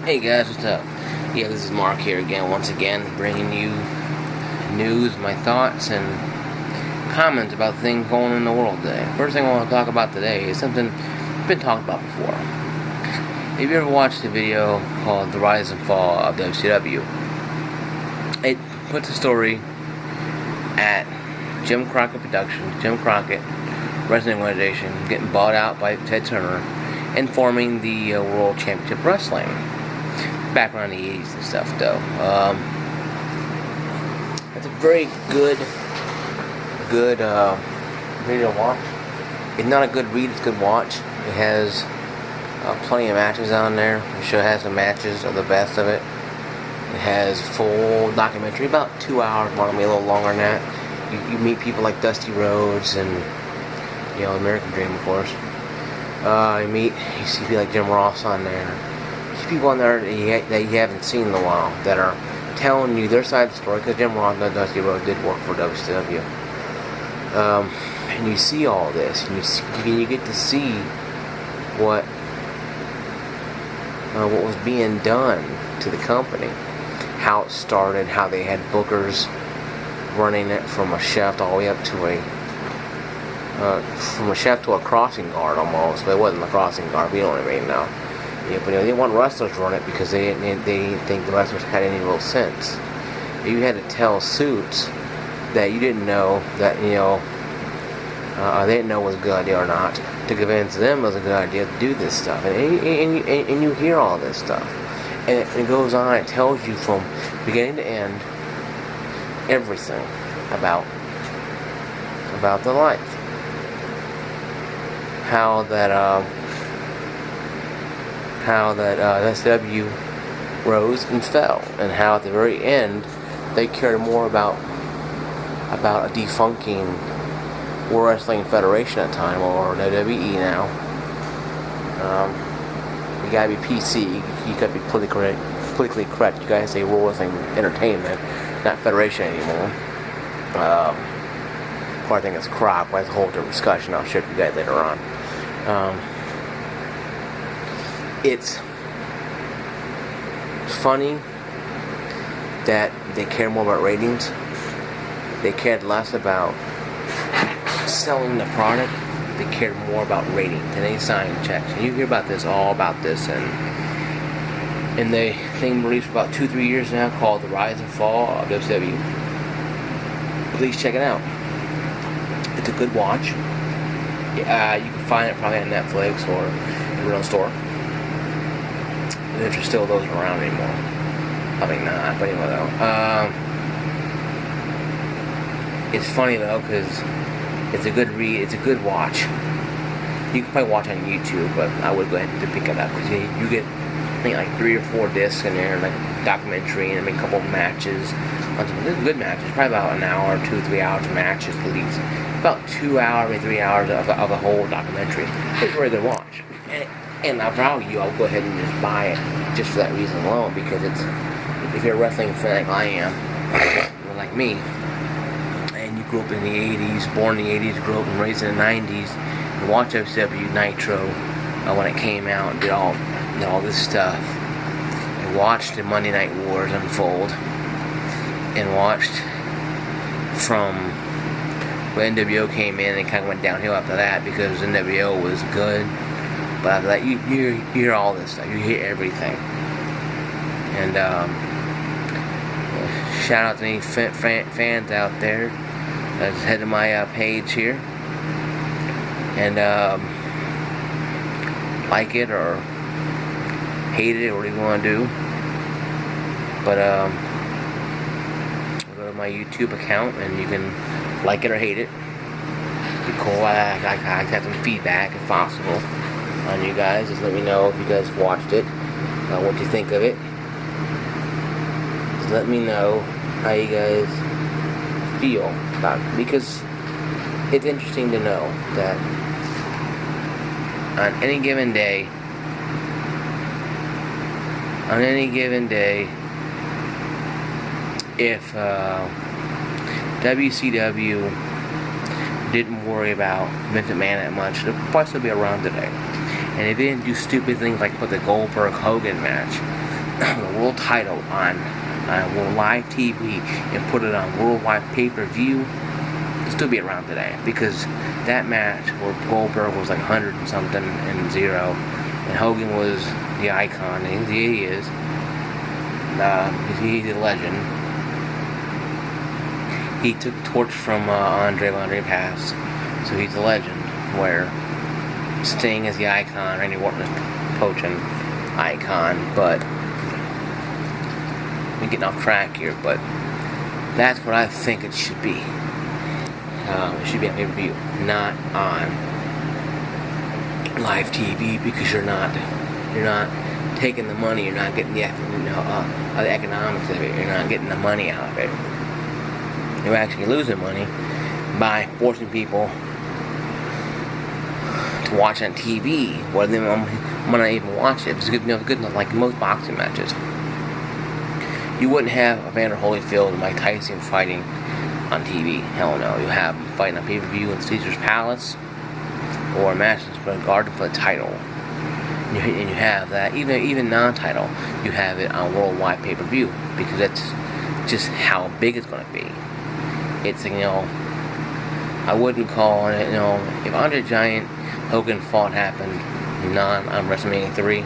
Hey guys, what's up? Yeah, this is Mark here again, once again, bringing you news, my thoughts, and comments about things going on in the world today. First thing I want to talk about today is something I've been talked about before. Have you ever watched a video called The Rise and Fall of WCW? It puts a story at Jim Crockett Productions, Jim Crockett Wrestling Organization, getting bought out by Ted Turner, and forming the World Championship Wrestling. Back around the 80s and stuff, though. It's a very good video to watch. It's not a good read, it's a good watch. It has plenty of matches on there. The show has some matches of the best of it. It has full documentary, about 2 hours, maybe a little longer than that. You meet people like Dusty Rhodes and, American Dream, of course. You see people like Jim Ross on there. People on there that you haven't seen in a while that are telling you their side of the story, because Jim Ross and Dusty Rhodes did work for WCW. And you see all this, and you get to see what was being done to the company, how it started, how they had bookers running it from a chef all the way up to a crossing guard almost. But it wasn't a crossing guard, we don't really know. Yeah, but they didn't want wrestlers to run it because they didn't think the wrestlers had any real sense. You had to tell suits that you didn't know that they didn't know was a good idea or not, to convince them it was a good idea to do this stuff. And you hear all this stuff, and it goes on. It tells you from beginning to end everything about the life, how that SW rose and fell, and how at the very end they cared more about a defunking World Wrestling Federation at the time, or WWE now. You gotta be PC, you gotta be politically correct. You gotta say World Wrestling Entertainment, not Federation anymore. I think it's crap. That's a whole different discussion. I'll share with you guys later on. It's funny that they care more about ratings. They cared less about selling the product. They cared more about ratings, and they signed checks. And you hear about this, and the thing released for about 2-3 years now, called The Rise and Fall of WCW. Please check it out. It's a good watch. You can find it probably on Netflix or in a real store. If there's still those around anymore. Probably not, but anyway though. It's funny though, because it's a good read, it's a good watch. You can probably watch on YouTube, but I would go ahead and pick it up, because you get, I think, like 3 or 4 discs in there, like a documentary, and a couple of matches. This is good matches, probably about an hour, 2-3 hours of matches at least. About 2 hours, maybe 3 hours of the whole documentary. It's a very good watch. And if I were you, I would go ahead and just buy it just for that reason alone, because if you're a wrestling fan like I am, like me, and you grew up in the 80s, born in the 80s, grew up and raised in the 90s, and watched WCW Nitro when it came out, and did all this stuff, and watched the Monday Night Wars unfold, and watched from when NWO came in, and kind of went downhill after that, because NWO was good. But after that, you hear all this stuff. You hear everything. And shout out to any fans out there. Just head to my page here and like it or hate it, or whatever you want to do. But go to my YouTube account and you can like it or hate it. It'd be cool. I have some feedback if possible on you guys. Just let me know if you guys watched it, what you think of it. Just let me know how you guys feel about it, because it's interesting to know that on any given day, if WCW didn't worry about Vince McMahon that much, they'd probably still be around today. And they didn't do stupid things like put the Goldberg-Hogan match the world title on live TV and put it on worldwide pay-per-view, it'll still be around today, because that match where Goldberg was like 100 and something and 0, and Hogan was the icon. He is. He's a legend. He took the torch from Andre Pass, so he's a legend. Where Sting is the icon, Randy Orton is poaching icon, but we're getting off track here. But that's what I think it should be. It should be on pay-per-view, not on live TV, because you're not taking the money, you're not getting the economics of it, you're not getting the money out of it. You're actually losing money by forcing people to watch on TV, where they might not even watch it. It's good enough, like most boxing matches. You wouldn't have Evander Holyfield and Mike Tyson fighting on TV. Hell no. You have them fighting on pay-per-view in Caesar's Palace, or matches for the Garden for the title. And you have that, even non-title, you have it on worldwide pay-per-view, because that's just how big it's going to be. It's, I wouldn't call it, if Andre the Giant Hogan fought happened on WrestleMania 3,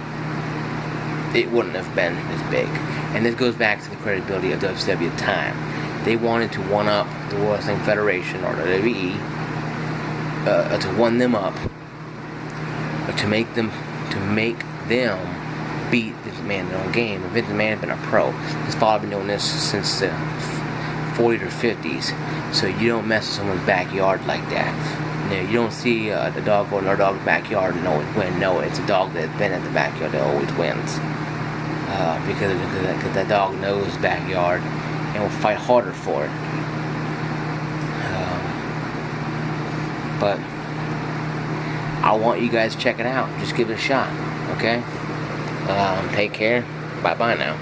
it wouldn't have been as big. And this goes back to the credibility of WCW at the time. They wanted to one-up the World Wrestling Federation, or the WWE, to one them up, to make them beat Vince McMahon in their own game. Vince McMahon had been a pro. His father had been doing this since the 40s or 50s. So you don't mess with someone's backyard like that. You don't see the dog go in our dog's backyard and always win. No, it's a dog that's been at the backyard that always wins. Because that dog knows his backyard and will fight harder for it. But I want you guys to check it out. Just give it a shot, okay? Take care. Bye-bye now.